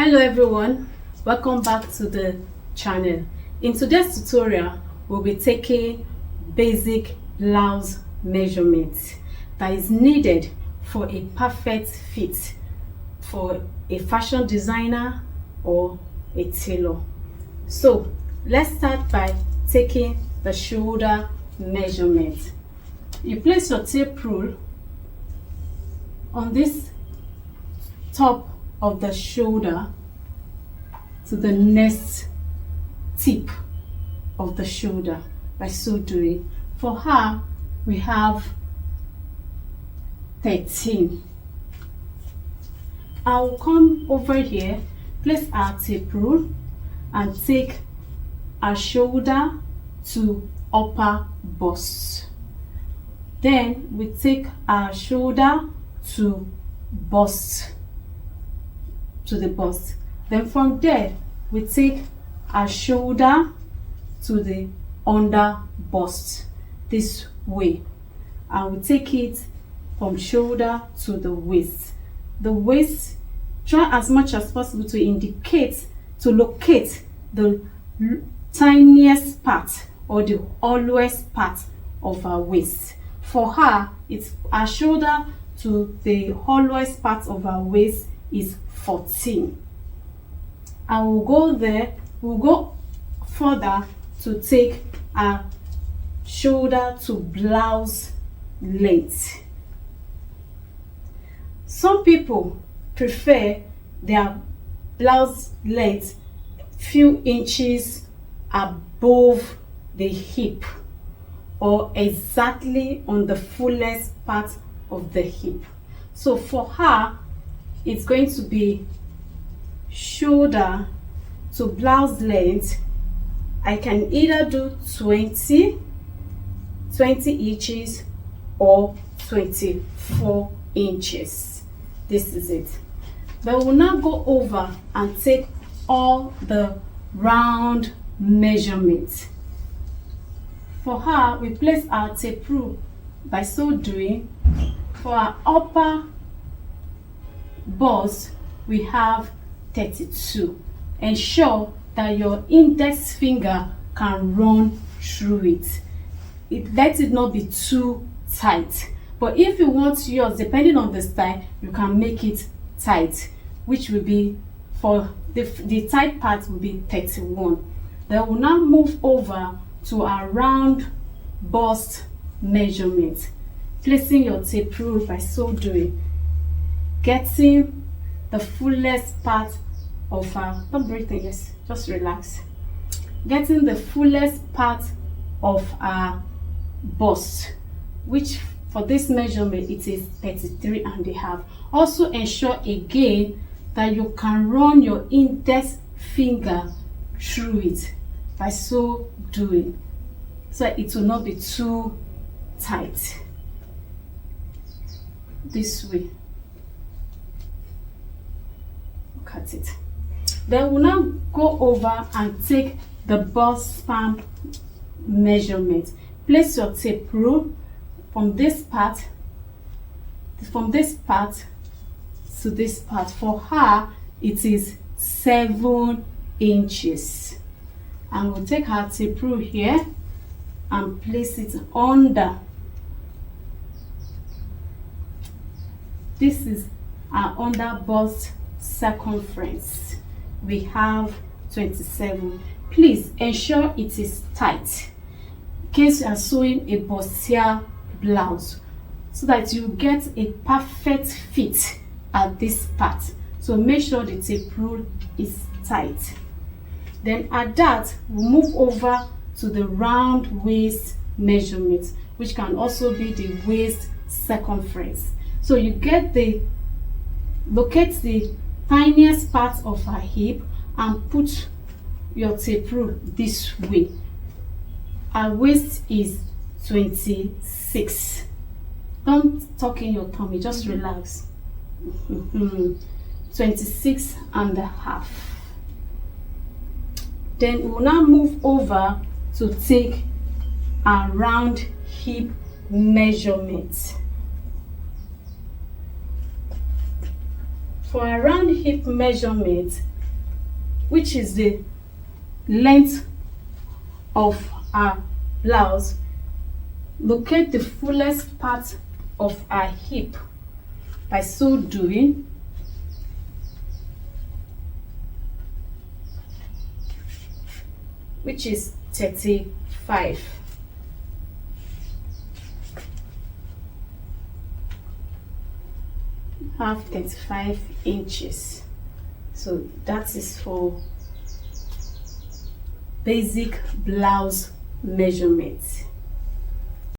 Hello everyone, welcome back to the channel. In today's tutorial, we'll be taking basic blouse measurements that is needed for a perfect fit for a fashion designer or a tailor. So let's start by taking the shoulder measurement. You place your tape rule on this top of the shoulder to the next tip of the shoulder. By so doing, for her we have 13. I will come over here, place our tape rule and take our shoulder to upper bust. Then we take our shoulder to bust, to the bust. Then from there we take our shoulder to the under bust this way, and we take it from shoulder to the waist. The waist, try as much as possible to indicate, to locate the tiniest part or the hollowest part of our waist. For her, it's our shoulder to the hollowest part of our waist is 14. And we'll go there, we'll go further to take our shoulder to blouse length. Some people prefer their blouse length few inches above the hip or exactly on the fullest part of the hip. So for her, it's going to be shoulder to blouse length. I can either do 20 inches or 24 inches. This is it. But we'll now go over and take all the round measurements. For her, we place our tape rule. By so doing, for our upper bust, we have 32. Ensure that your index finger can run through it. Let it not be too tight. But if you want yours, depending on the style, you can make it tight, which will be for the tight part will be 31. Then we'll now move over to our round bust measurement. Placing your tape rule by so doing, getting the fullest part of our, don't breathe in, yes, just relax. Getting the fullest part of our bust, which for this measurement it is 33 and a half. Also ensure again that you can run your index finger through it by so doing, so it will not be too tight. This way. Look at it. Then we'll now go over and take the bust span measurement. Place your tape rule from this part to this part. For her, it is 7 inches. And we'll take our tape rule here and place it under. This is our under bust circumference. We have 27. Please ensure it is tight in case you are sewing a bustier blouse, so that you get a perfect fit at this part. So make sure the tape rule is tight. Then at that, we'll move over to the round waist measurement, which can also be the waist circumference. So you get locate the tiniest part of her hip and put your tape rule this way. Our waist is 26. Don't tuck in your tummy, just relax. 26 and a half. Then we'll now move over to take a round hip measurement. For a round hip measurement, which is the length of our blouse, locate the fullest part of our hip. By so doing, which is 35. Have 35 inches. So that is for basic blouse measurements.